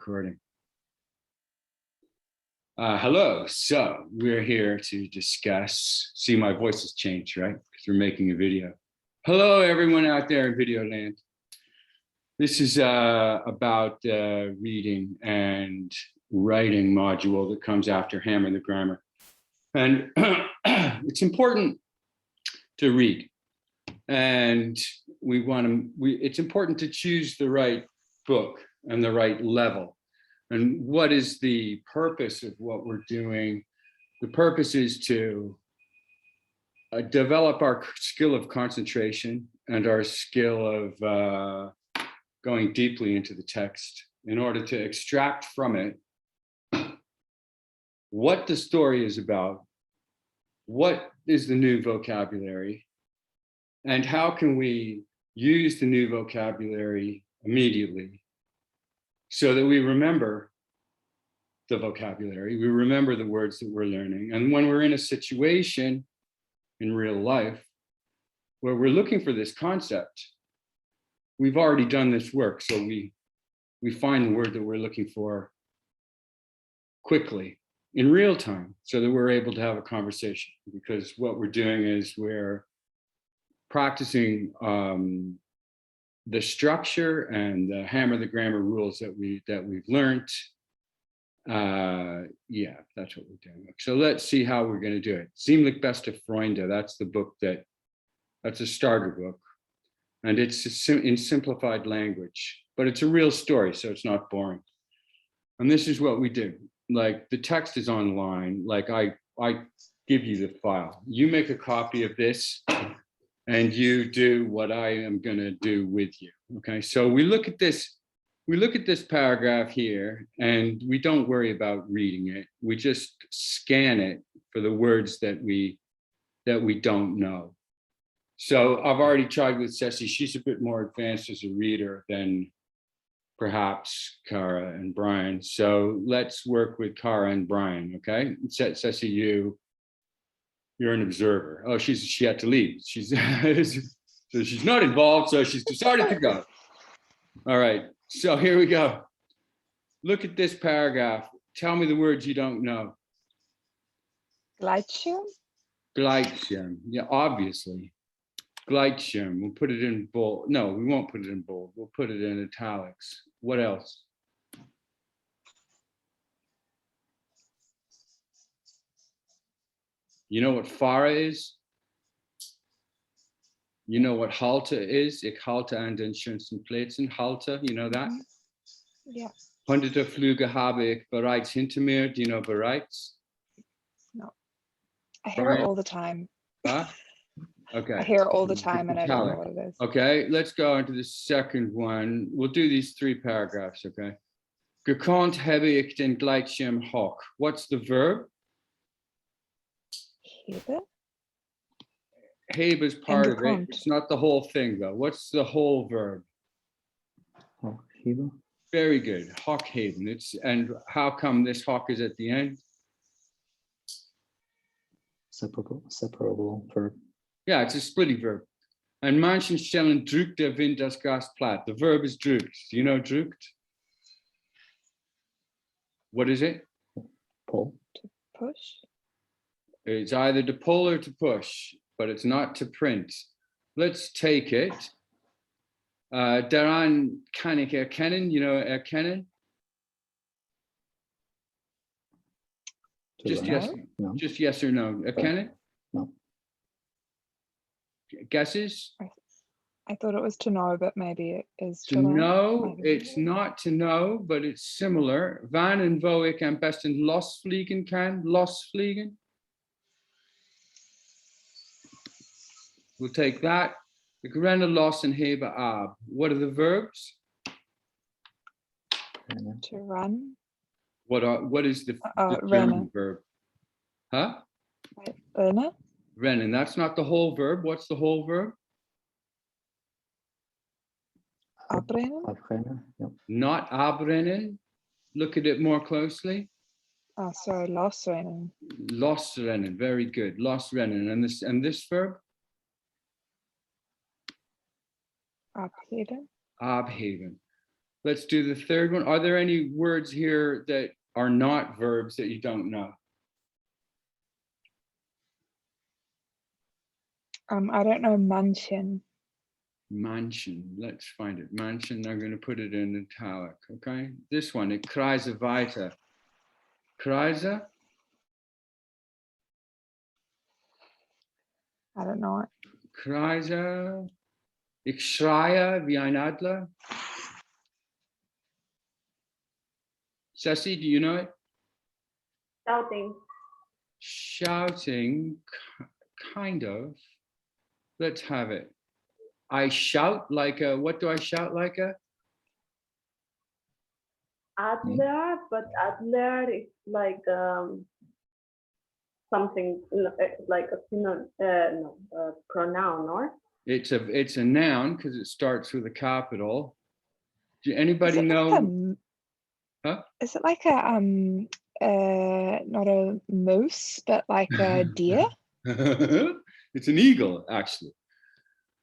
recording. Hello, so we're here to discuss, see my voice has changed, right? Because we're making a video. Hello, everyone out there in video land. This is about reading and writing module that comes after Hammer the Grammar. And it's important to read. And it's important to choose the right book and the right level. And what is the purpose of what we're doing? The purpose is to develop our skill of concentration and our skill of going deeply into the text in order to extract from it what the story is about, what is the new vocabulary, and how can we use the new vocabulary immediately so that we remember the vocabulary, we remember the words that we're learning. And when we're in a situation in real life where we're looking for this concept, we've already done this work. So we find the word that we're looking for quickly in real time so that we're able to have a conversation, because what we're doing is we're practicing the structure and the Hammer the Grammar rules that we've learned. Yeah, that's what we're doing. So let's see how we're going to do it. Ziemlich beste Freunde, that's the book that's a starter book. And it's in simplified language, but it's a real story, so it's not boring. And this is what we do. Like, the text is online. Like, I give you the file. You make a copy of this and you do what I am going to do with you. Okay, so we look at this paragraph here, and we don't worry about reading it. We just scan it for the words that we don't know. So I've already tried with Ceci. She's a bit more advanced as a reader than perhaps Cara and Brian. So let's work with Cara and Brian, okay? Ceci, you're an observer. Oh, she had to leave. So she's not involved, so she's decided to go. All right, so here we go. Look at this paragraph. Tell me the words you don't know. Gleitschirm? Gleitschirm, yeah, obviously. Gleitschirm, we'll put it in bold. No, we won't put it in bold. We'll put it in italics. What else? You know what Fahrer is? You know what Halter is? Ich halte an den schönsten Plätzen. Halter, you know that? Yeah. Hunderte Flüge habe ich bereits hinter mir. Do you know bereits? No. I hear it all the time. Huh? Okay. I hear it all the time and I don't know what it is. Okay, let's go into the second one. We'll do these 3 paragraphs, okay? Gekonnt habe ich den Gleitschirm hoch. What's the verb? Hebe? Hebe is part of it. It's not the whole thing, though. What's the whole verb? Hochheben. Very good. Hochheben. And how come this hoch is at the end? Separable verb. Yeah, it's a splitting verb. An manchen Stellen drückt der Wind das Gas platt. The verb is drückt. Do you know drückt? What is it? Pull. To push? It's either to pull or to push, but it's not to print. Let's take it. Daran kann ich erkennen. You know erkennen? Just yes, no. Just yes or no. Erkennen? No. Guesses? I thought it was to know, but maybe it is To know, it's not to know, but it's similar. Wann und wo ich am besten losfliegen kann. Losfliegen. We'll take that. Ik renne los en hebe ab. What are the verbs? To run. What is the German Rennen. verb? Huh? Rennen. Rennen. That's not the whole verb. What's the whole verb? Abrennen. Afrennen. Yep. Not abrennen. Look at it more closely. Oh, sorry, losrennen. Losrennen. Very good. Losrennen. And this verb? Abheben. Abheben. Let's do the third one. Are there any words here that are not verbs that you don't know? I don't know mansion. Mansion. Let's find it. Mansion. I'm going to put it in italic. Okay. This one. Ik kreise weiter. Kreise. I don't know it. Kreise. Ich schreie wie ein Adler. Ceci, do you know it? Shouting. Shouting, kind of. Let's have it. I shout like a, what do I shout like a? Adler, but Adler is like something like a pronoun, or? It's a noun because it starts with a capital. Do Is anybody it like know? Huh? Is it like a not a moose, but like a deer? It's an eagle, actually.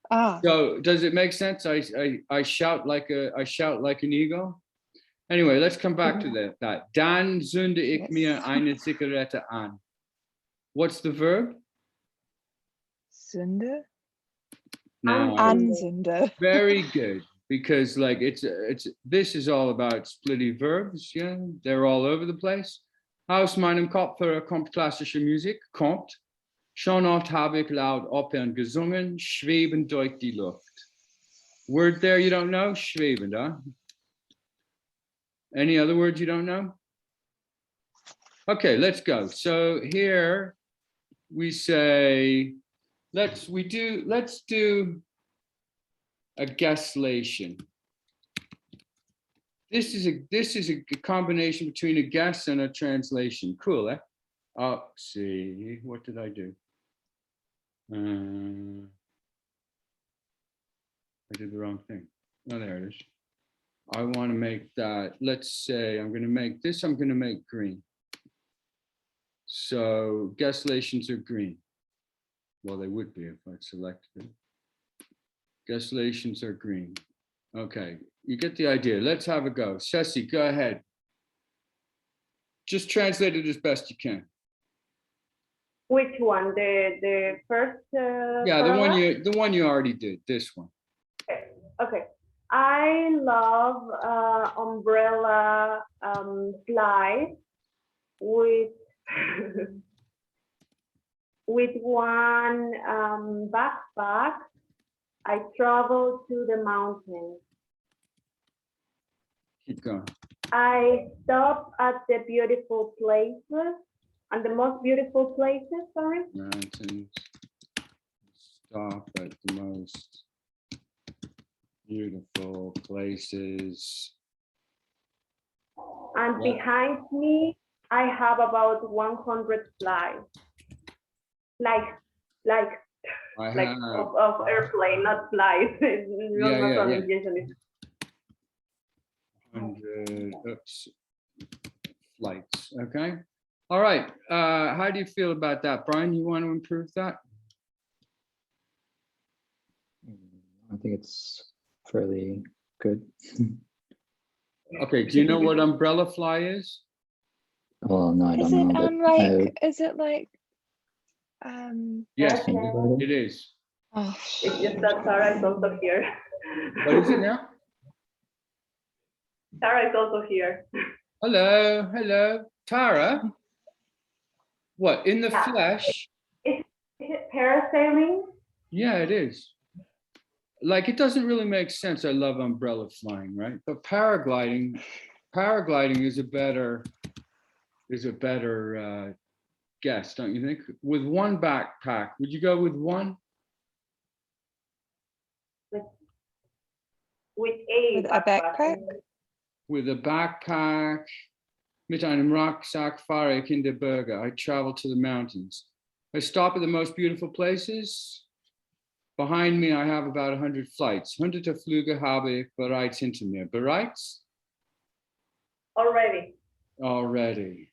Ah, So does it make sense? I shout like an eagle. Anyway, let's come back to that. Dan zünde ich mir eine Zigarette an. What's the verb? Sünde? No. Ansünde. Very good, because like this is all about splitty verbs. Yeah, they're all over the place. Aus meinem Kopfhörer kommt klassische Musik. Kommt. Schon oft habe ich laut Opern gesungen. Schweben durch die Luft. Word there you don't know? Schweben, huh? Any other words you don't know? Okay, let's go. So here we say, let's do a guesslation. This is a combination between a guess and a translation. Cool, eh? Oh, see, what did I do? I did the wrong thing. Oh, there it is. I want to make that, let's say I'm going to make this, I'm going to make green. So guesslations are green. Well, they would be if I selected it. Guesslations are green. Okay, you get the idea. Let's have a go. Ceci, go ahead. Just translate it as best you can. Which one? The first? Yeah, the one you already did. This one. Okay. I love umbrella slides with with one backpack. I travel to the mountains. Keep going. I stop at the beautiful places, and the most beautiful places, sorry. Mountains. Stop at the most beautiful places. And Yeah. behind me, I have about 100 flights. Like of airplane, not flights. Yeah. Pronunciation is 100 flights. Okay. All right. How do you feel about that, Brian? You want to improve that? I think it's fairly good. Okay. Do you know what umbrella fly is? Well, no, I Is don't it know. like is it like Yes, Okay. it is. oh It's just that Sarah is also here. What is it now? Sarah is also here. Hello, Tara. What, in the Yeah. flesh? Is it parasailing? Yeah, it is. Like, it doesn't really make sense. I love umbrella flying, right? But paragliding is a better guess, don't you think? With one backpack, would you go with one? With a backpack? With a backpack. Mit einem Rucksack fahre ich in die Berge. I travel to the mountains. I stop at the most beautiful places. Behind me, I have about 100 flights. Hunderte Flüge habe ich bereits hinter mir. Bereits? Already. Already.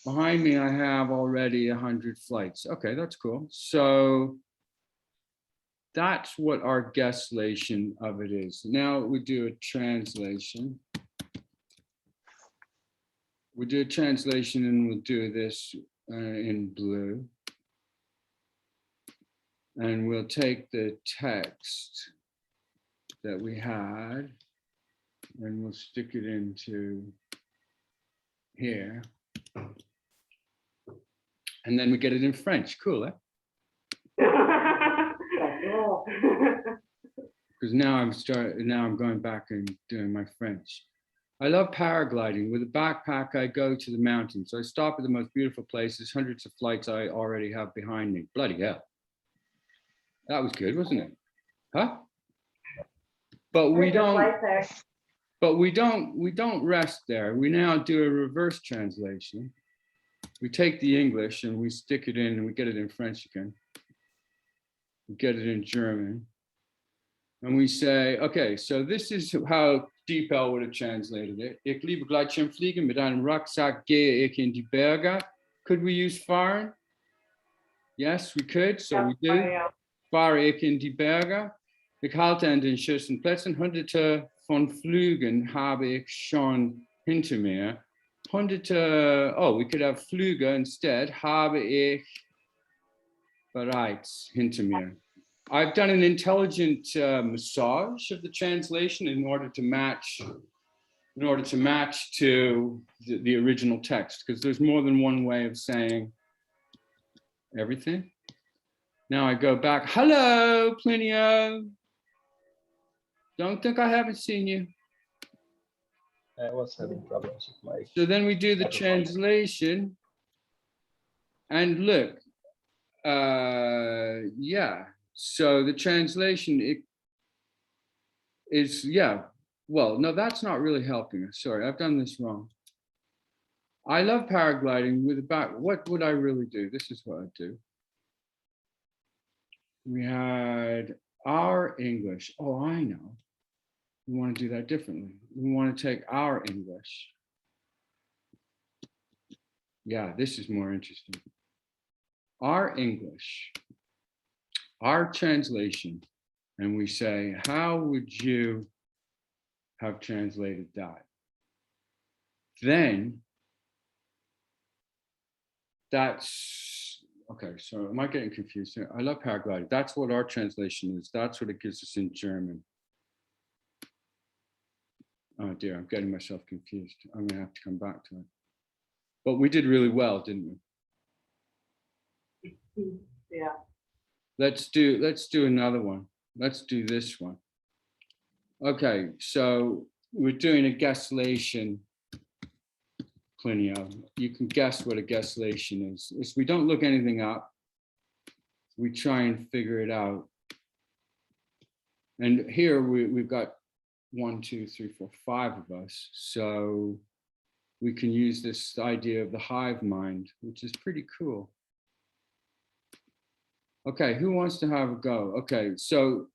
Behind me, I have already 100 flights. Okay, that's cool. So that's what our guesslation of it is. Now we do a translation. We do a translation and we'll do this in blue. And we'll take the text that we had and we'll stick it into here. And then we get it in French. Cool, eh? Because now I'm going back and doing my French. I love paragliding. With a backpack, I go to the mountains. I stop at the most beautiful places, hundreds of flights I already have behind me. Bloody hell. That was good, wasn't it? Huh? But we don't rest there. We now do a reverse translation. We take the English and we stick it in and we get it in French again. We get it in German. And we say, okay, so this is how Deep L would have translated it. Ik liebe Gleitschirmfliegen mit einem Rucksack gehe ich in die Berge. Could we use fahren? Yes, we could, so we do. Fahre ich in die Berge. Ich halte an den schönsten Plätzen. Hunderte von Flügen habe ich schon hinter mir. Hunderte, oh, we could have Flüge instead. Habe ich bereits hinter mir. I've done an intelligent massage of the translation in order to match to the original text, because there's more than one way of saying everything. Now I go back. Hello, Plinio. Don't think I haven't seen you. I was having problems with my. So then we do the translation. And look, yeah. So the translation is, yeah. Well, no, that's not really helping us. Sorry, I've done this wrong. I love paragliding with about, what would I really do? This is what I do. We had our English. Oh, I know. We want to do that differently. We want to take our English. Yeah, this is more interesting. Our English, our translation, and we say, how would you have translated that? Then that's, okay, so am I getting confused here? I love paragliding. That's what our translation is. That's what it gives us in German. Oh dear, I'm getting myself confused. I'm gonna have to come back to it. But we did really well, didn't we? Yeah. Let's do another one. Let's do this one. Okay, so we're doing a guesslation, Plinio. You can guess what a guesslation is. We don't look anything up. We try and figure it out. And here we've got 1, 2, 3, 4, 5 of us. So we can use this idea of the hive mind, which is pretty cool. Okay, who wants to have a go? Okay, so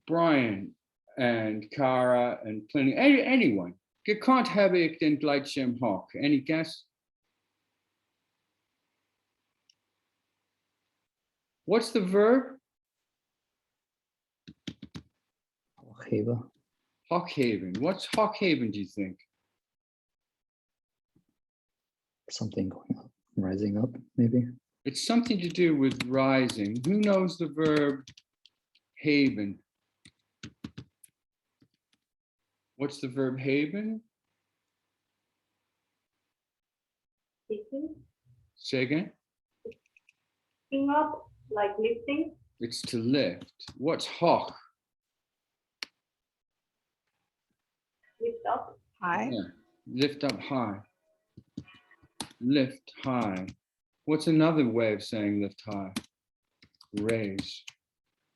Brian and Cara and Plinio, anyone. Gekant habe ich den Gleitschirm hoch. Any guess? What's the verb? Hochheben. Hochheben. What's Hochheben, do you think? Something going up, rising up, maybe. It's something to do with rising. Who knows the verb haven? What's the verb haven? Picking. Say again. Picking up, like lifting. It's to lift. What's hoch? Lift up. Hi. Yeah. Lift up high. Lift high. What's another way of saying lift high? Raise.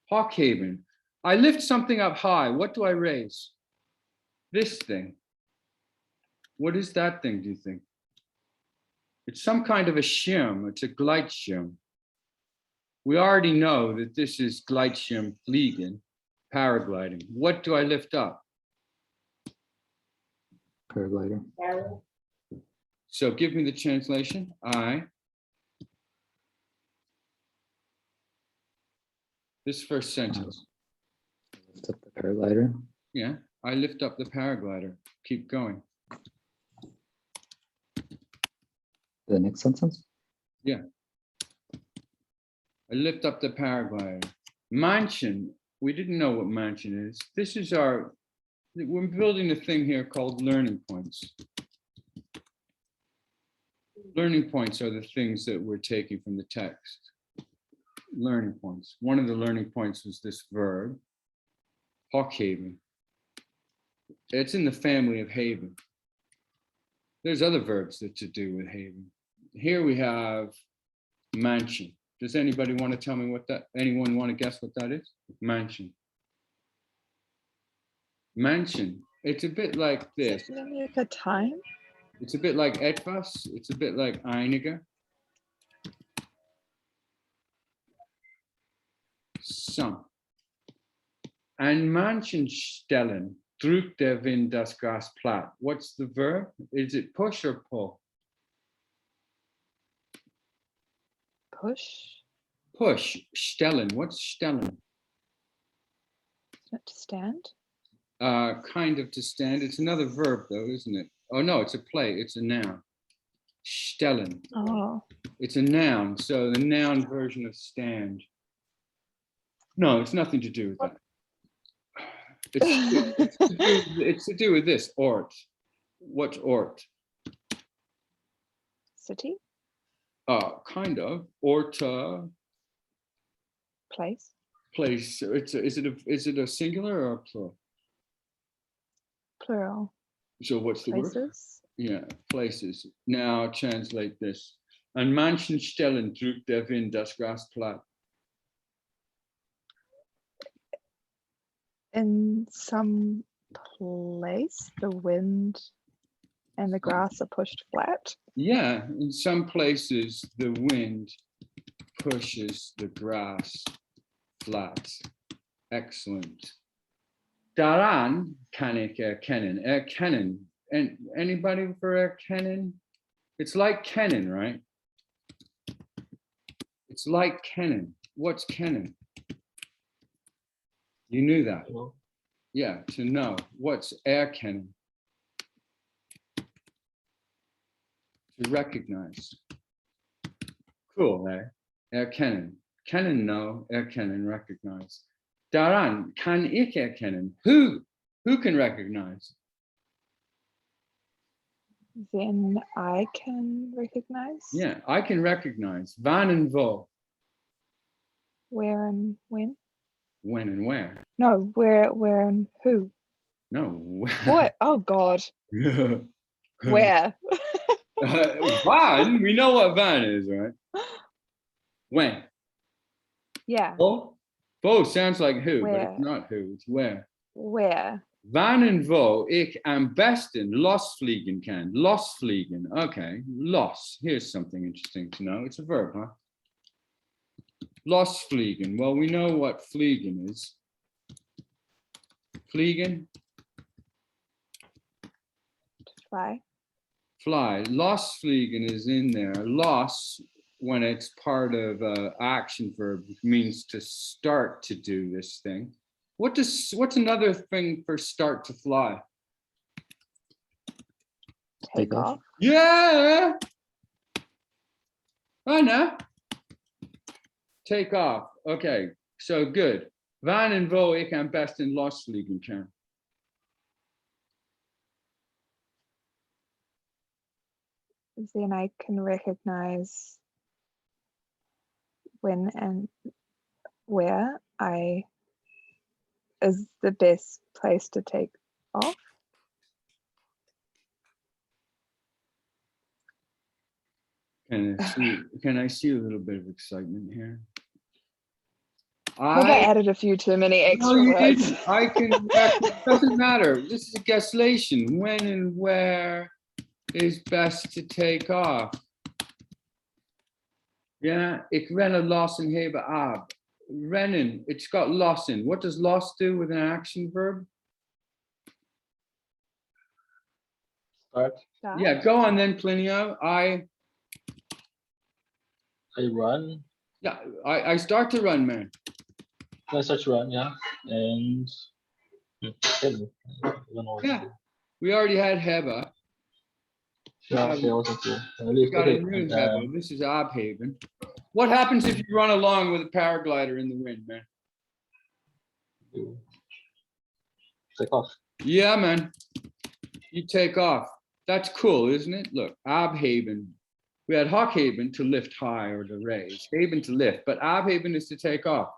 Hochheben. I lift something up high. What do I raise? This thing. What is that thing, do you think? It's some kind of a schirm. It's a Gleitschirm. We already know that this is Gleitschirmfliegen, paragliding. What do I lift up? Paraglider. Arrow. So give me the translation. I This first sentence. Lift up the paraglider. Yeah, I lift up the paraglider. Keep going. The next sentence. I lift up the paraglider. Mansion. We didn't know what mansion is. This is we're building a thing here called learning points. Learning points are the things that we're taking from the text. Learning points. One of the learning points was this verb, Hawkhaven. It's in the family of haven. There's other verbs that to do with haven. Here we have mansion. Does anybody want to tell me what that, anyone want to guess what that is? Mansion. Mansion. It's a bit like this. Is it like a time? It's a bit like etwas. It's a bit like einige. Some. An manchen Stellen drückt der Wind das Gras platt. What's the verb? Is it push or pull? Push? Push. Stellen. What's Stellen? Isn't it to stand? Kind of to stand. It's another verb though, isn't it? Oh no, it's a play. It's a noun. Stellen. Oh, It's a noun. So the noun version of stand. No, it's nothing to do with that. It's to do with this. Ort. What's ort? city? Kind of. Orta. Place? Place. Is it a singular or a plural? Plural. So what's the word? Places? Yeah, places. Now translate this. An manchen Stellen drückt der Wind das Gras platt. In some place, the wind and the grass are pushed flat. Yeah, in some places the wind pushes the grass flat. Excellent. Daran kann ich erkennen. Erkennen. And anybody for erkennen? It's like kennen, right? It's like kennen. What's kennen? You knew that. Hello. Yeah, to know. What's erkennen? To recognize. Cool, eh? Erkennen. Kennen, know. Erkennen, recognize. Daran kann ich erkennen. Who can recognize? Then I can recognize. Yeah, I can recognize. Wann and wo. Where and when? When and where. No, where and who? No. What? Oh God. Where? Wann? We know what Wann is, right? When. Yeah. Wo? Wo sounds like who, but Where? it's not who, it's where. Where? Wann en wo ich am besten losfliegen kann. Losfliegen. Okay, los. Here's something interesting to know. It's a verb, huh? Losfliegen. Well, we know what fliegen is. Fliegen, To fly. fly. Losfliegen is in there. Los, when it's part of an action verb, means to start to do this thing. What's another thing for start to fly? Take off. Yeah. Anna. Take off. Okay, so good. Wann en wo ich am besten losfliegen kann. Then I can recognize when and where I is the best place to take off. Can I see a little bit of excitement here? I think I added a few too many extra No, you words. didn't. It doesn't matter. This is a guessation. When and where is best to take off? Yeah, ik renne los en hebe ab. Rennen, it's got los in. What does los do with an action verb? Start. Start. Yeah, go on then, Plinio. I run. I start to run, man. I start to run, yeah. And hit me. I don't know what to Yeah. do. We already had Heba. Yeah, okay, I wasn't clear. We got a new Heba. This is Abhaven. What happens if you run along with a paraglider in the wind, man? you take off. Yeah, man. You take off. That's cool, isn't it? Look, Abhaven. We had Hawkhaven to lift high or to raise, Haven to lift, but Abhaven is to take off.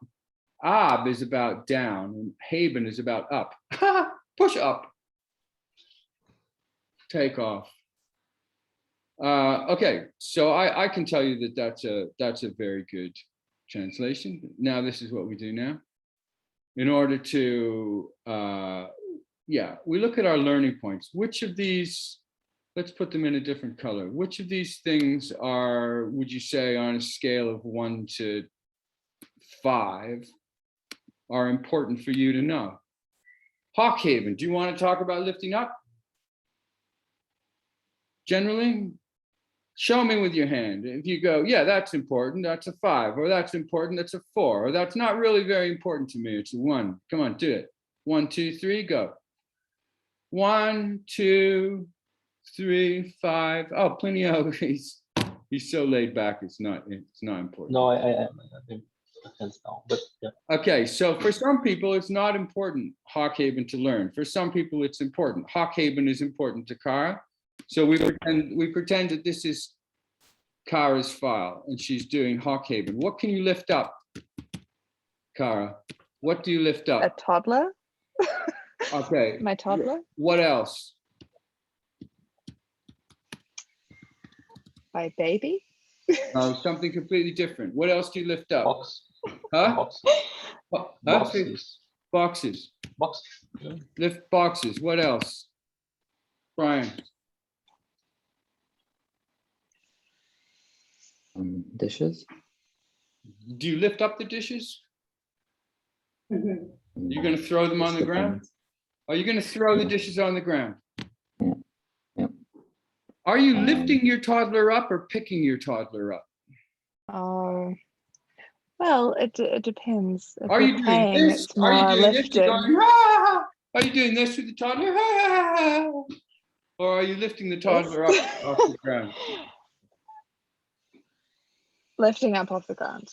Ab is about down and Haven is about up. Push up. Take off. Okay, so I can tell you that that's a very good translation. Now this is what we do now. In order to, yeah, we look at our learning points. Which of these, let's put them in a different color. Which of these things are, would you say, on a scale of 1 to 5 are important for you to know? Hawkhaven, do you want to talk about lifting up? Generally? Show me with your hand. If you go, yeah, that's important, that's a 5, or that's important, that's a 4, or that's not really very important to me, it's a 1. Come on, do it. 1, 2, 3, go. 1, 2, 3, 5. Oh, plenty of, he's so laid back, it's not important. No, I think hands down, but yeah. Okay, so for some people, it's not important, Hawkhaven, to learn. For some people, it's important. Hawkhaven is important to Kara. So we pretend that this is Kara's file and she's doing Hawkhaven. What can you lift up, Kara? What do you lift A up? toddler? Okay. My toddler? What else? My baby? No, something completely different. What else do you lift up? Box. Huh? Box. Huh? Boxes. Boxes. Box. Yeah. Lift boxes. What else? Brian. Dishes. Do you lift up the dishes? Mhm. You're going to throw them on the ground? Depends. Are you going to throw the dishes on the ground? Yeah. Yeah. Are you lifting your toddler up or picking your toddler up? Oh, well, it depends. If Are you're you doing playing, this? it's Are you more doing this? You're lifting. going, ah! Are you doing this with the toddler? Ah! Or are you lifting the toddler up off the ground? Lifting up off the ground.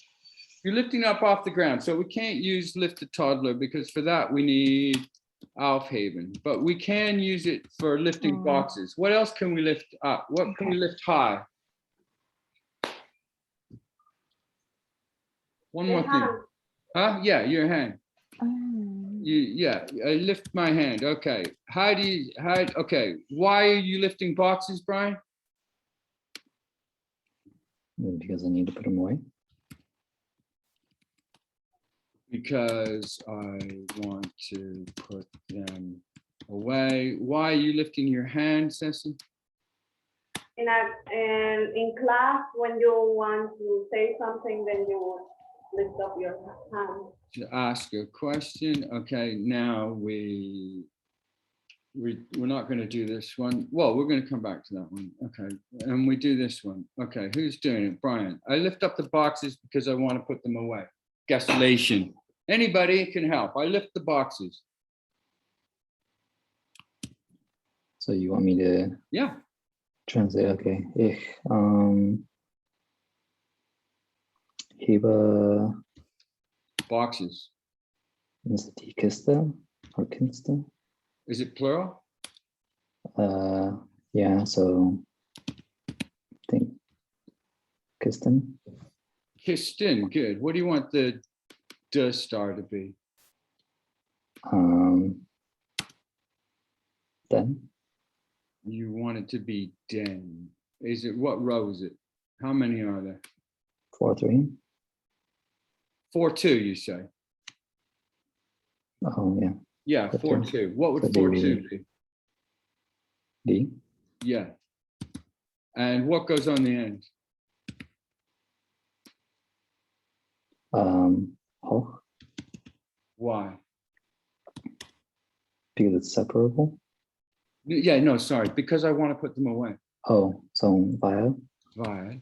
You're lifting up off the ground. So we can't use lift the toddler because for that we need Alfhaven, but we can use it for lifting boxes. What else can we lift up? What can we lift high? One more thing. Huh? Yeah, your hand. Yeah, I lift my hand. Okay. Okay. Why are you lifting boxes, Brian? Because I need to put them away. Because I want to put them away. Why are you lifting your hand, Ceci? In class, when you want to say something, then you lift up your hand. To ask a question. Okay, now we're not going to do this one. Well, we're going to come back to that one. Okay, and we do this one. Okay, who's doing it? Brian. I lift up the boxes because I want to put them away. Guesstimation. Anybody can help. I lift the boxes. So you want me to Yeah. translate? Okay. Heba Boxes. Kista or Kinsta? Is it plural? Yeah, so I think Kistin. Kistin, good. What do you want the star to be? Then You want it to be den. Is it, what row is it? How many are there? 4-3. 4-2, you say? Oh yeah. Yeah, 4-2. What would Could 4-2 be? D. Yeah. And what goes on the end? Hoch, Why? because it's separable. Yeah, no, sorry, because I want to put them away. Oh, so via Via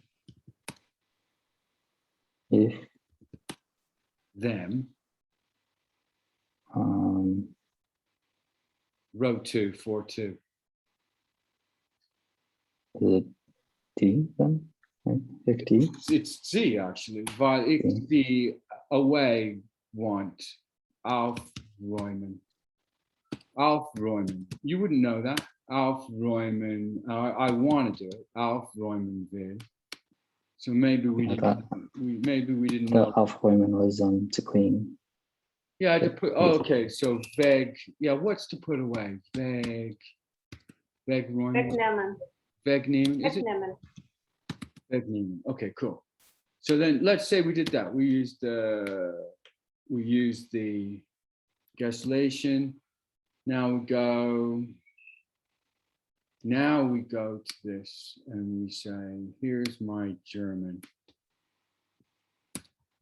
if them. Row 2, 4-2. Is it D then? Right? If D. It's Z actually. It's the away want. Aufräumen. Aufräumen. You wouldn't know that. Aufräumen. I want to do it. Aufräumen will. So maybe we didn't. Maybe we didn't The know. Aufräumen was to clean. Yeah, I had to put. Oh, okay, so weg. Yeah, what's to put away? Weg. Wegräumen. Wegnemen. Wegnehmen. Is it? Wegnemen. Wegnehmen. Okay, cool. So then let's say we did that. We used the gaslation. Now we go to this and we say, here's my German.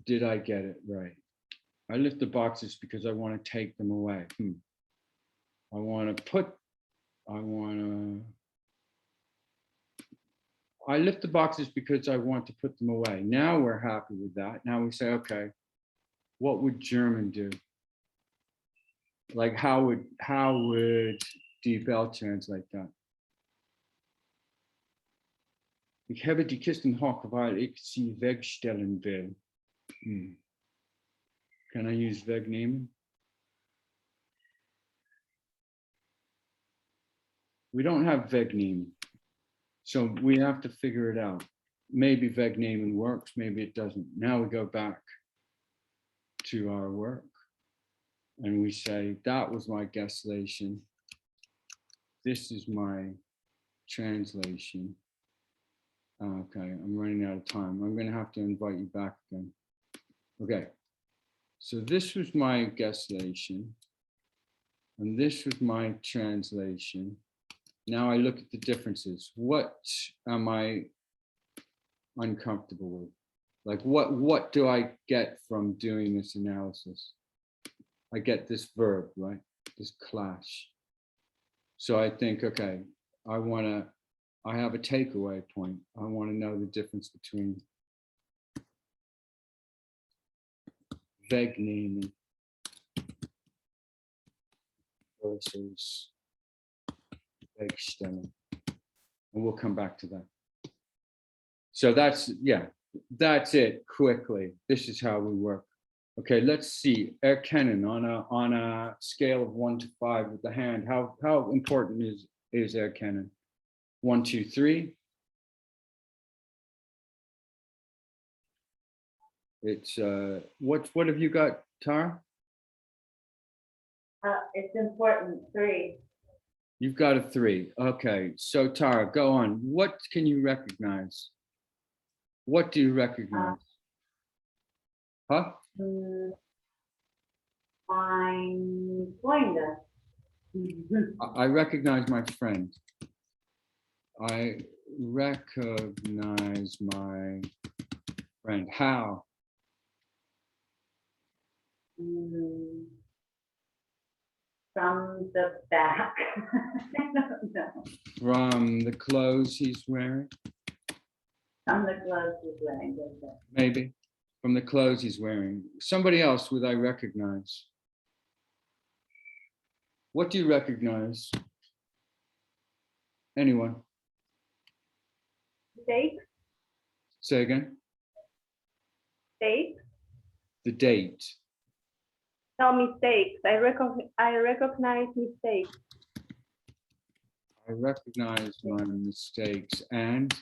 Did I get it right? I lift the boxes because I want to take them away. I lift the boxes because I want to put them away. Now we're happy with that. Now we say, okay, what would German do? Like how would DeepL translate that? Ich habe die Kisten hoch, weil ich sie wegstellen will. Can I use wegnehmen? We don't have wegnehmen, so we have to figure it out. Maybe wegnehmen works, maybe it doesn't. Now we go back to our work and we say, that was my gaslation. This is my translation. Okay, I'm running out of time. I'm going to have to invite you back again. Okay, so this was my gaslation and this was my translation. Now I look at the differences. What am I uncomfortable with? Like what do I get from doing this analysis? I get this verb, right? This clash. So I think, okay, I have a takeaway point. I want to know the difference between wegnehmen versus wegstellen. And we'll come back to that. So that's it quickly. This is how we work. Okay, let's see. Erkennen on a scale of 1 to 5 with the hand. How important is erkennen? 1, 2, 3. It's what have you got, Tara? It's important. 3. You've got a 3. Okay, so Tara, go on. What can you recognize? What do you recognize? Huh? Mein Freunde. I recognize my friend. I recognize my friend. How? From the back. I don't know. From the clothes he's wearing? From the clothes he's wearing. Maybe. From the clothes he's wearing. Somebody else would I recognize? What do you recognize? Anyone? Steak. Say again. Steak. The date. No, mistakes. I recognize mistakes. I recognize my mistakes and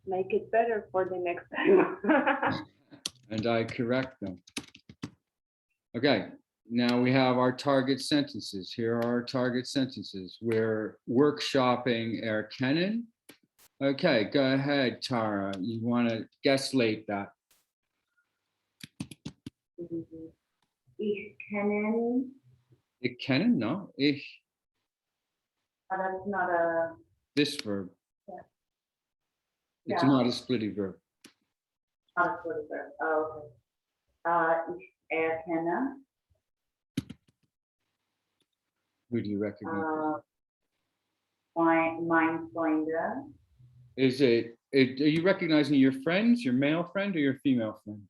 make it better for the next time. and I correct them. Okay, now we have our target sentences. Here are our target sentences. We're workshopping erkennen. Okay, go ahead, Tara. You want to gaslate that. Ich kenne. Ich kennen? No, ich. But that's not a. This verb. Yeah. It's Yeah. not a splitty verb. Not a fully verb. Oh, okay. Ich erkenne. Who do you recognize? Mein Freunde. Is it, are you recognizing your friends, your male friend or your female friend?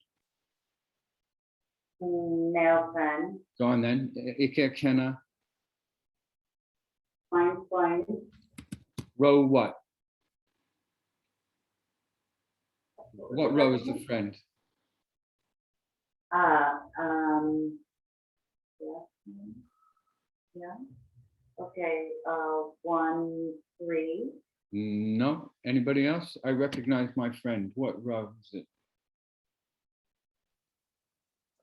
Nelson, Go on then. Ik herkennen. my friend, Row what? What row is the friend? yeah, yeah, okay, 1, 3, No. Anybody else? I recognize my friend. What row is it?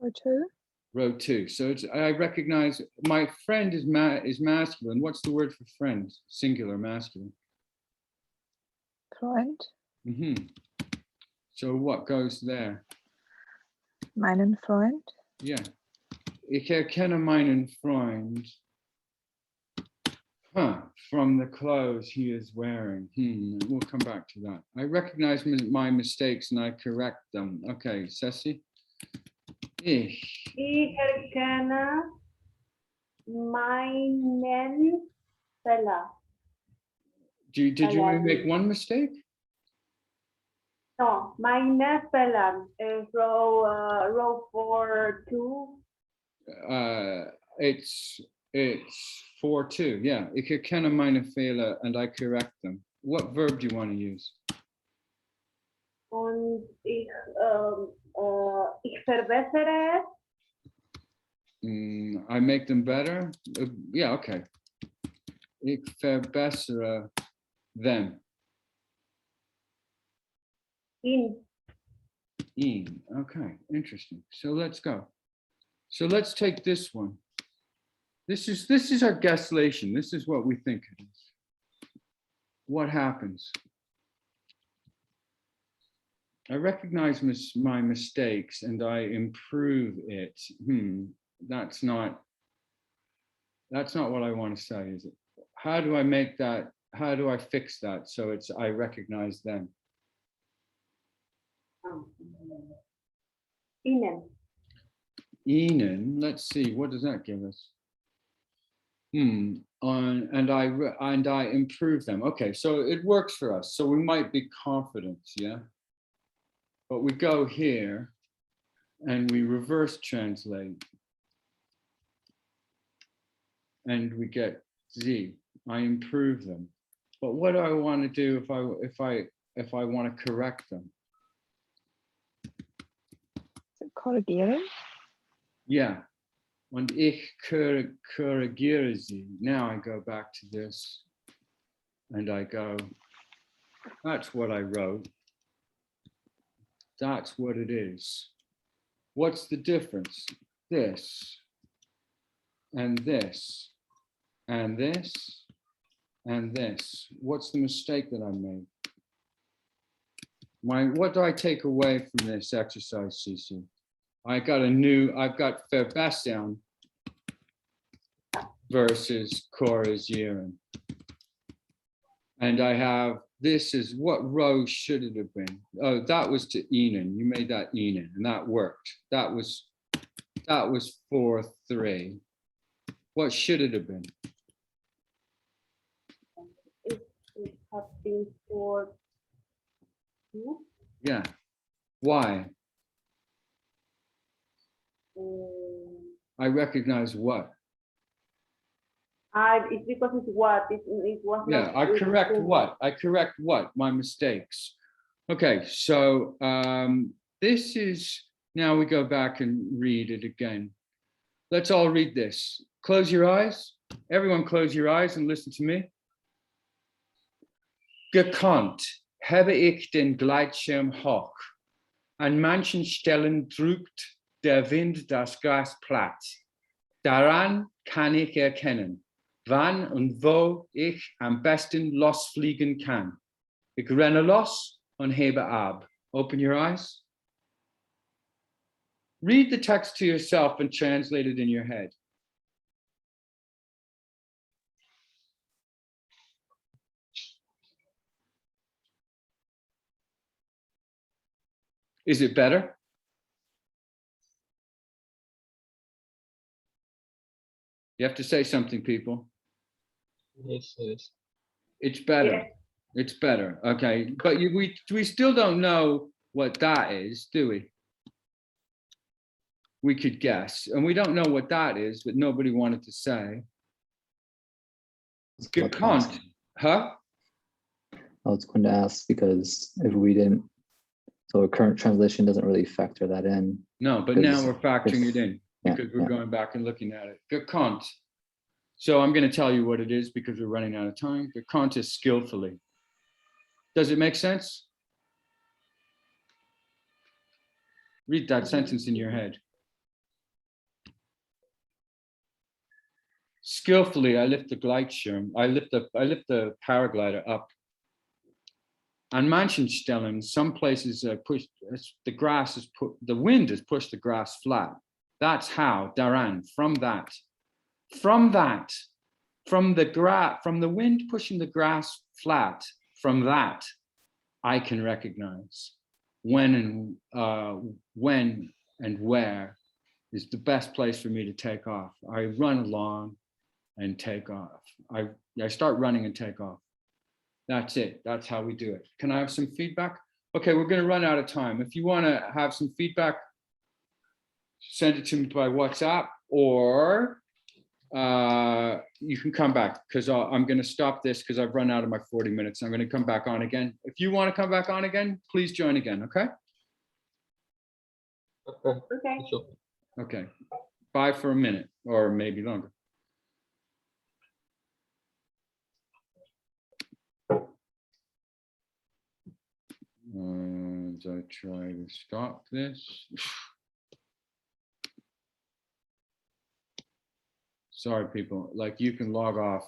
Or two. Row 2. So it's, I recognize my friend is masculine. What's the word for friend? Singular, masculine. Freund. So what goes there? Meinen Freund. Yeah. Ik herkenne meinen Freund. From the clothes he is wearing. We'll come back to that. I recognize my mistakes and I correct them. Okay, Ceci. Ich herkenne meinen Fehler. did you only make one mistake? No, meine Fehler, row 4, 2. It's 4-2. Yeah. Ik herkenne meine Fehler and I correct them. What verb do you want to use? Und ich verbessere es. I make them better. Yeah, okay. Ik verbessere them. Ihn. Okay, interesting. So let's go. So let's take this one. This is our guessation. This is what we think it is. What happens? I recognize my mistakes and I improve it. That's not what I want to say, is it? How do I make that? How do I fix that? So it's, I recognize them. Ihnen. Ihnen, let's see, what does that give us? And I improve them. Okay, so it works for us. So we might be confident, yeah? But we go here and we reverse translate. And we get Z. I improve them. But what do I want to do if I want to correct them? Is it korrigieren? Yeah. Und ich korrigiere sie. Now I go back to this and I go, that's what I wrote. That's what it is. What's the difference? This and this and this and this. What's the mistake that I made? What do I take away from this exercise, Cece? I've got verbessern versus korrigieren. And I have, this is, what row should it have been? Oh, that was to Ihnen. You made that Ihnen and that worked. That was 4-3. What should it have been? It has been 4, 2. Yeah. Why? I recognize what? It's because it's what it was. Yeah, not, I it's correct two. what? I correct what? My mistakes. Okay, so this is, now we go back and read it again. Let's all read this. Close your eyes. Everyone close your eyes and listen to me. Gekonnt habe ich den Gleitschirm hoch. An manchen Stellen drückt der Wind das Gras platt. Daran kann ich erkennen, wann und wo ich am besten losfliegen kann. Ich renne los und hebe ab. Open your eyes. Read the text to yourself and translate it in your head. Is it better? You have to say something, people. Yes, yes. It's better. Yes. It's better. Okay, but we still don't know what that is, do we? we could guess, and we don't know what that is, but nobody wanted to say. Gekonnt, huh? I was going to ask because if we didn't, so a current translation doesn't really factor that in. No, but now Because we're factoring if- it in yeah, because we're yeah. going back and looking at it. Gekonnt. So I'm going to tell you what it is because we're running out of time. Gekonnt is skillfully. Does it make sense? Read that sentence in your head. Skillfully, I lift the Gleitschirm. I lift the paraglider up. On manchen Stellen, some places push the grass is put. The wind has pushed the grass flat. That's how daran from the wind pushing the grass flat. From that, I can recognize when and where is the best place for me to take off. I run along and take off. I start running and take off. That's it. That's how we do it. Can I have some feedback? Okay, we're going to run out of time. If you want to have some feedback, send it to me by WhatsApp, or you can come back because I'm going to stop this because I've run out of my 40 minutes. I'm going to come back on again. If you want to come back on again, please join again. Okay. Okay. Okay. Sure. Okay. Bye for a minute or maybe longer. As I try to stop this. Sorry, people, like you can log off.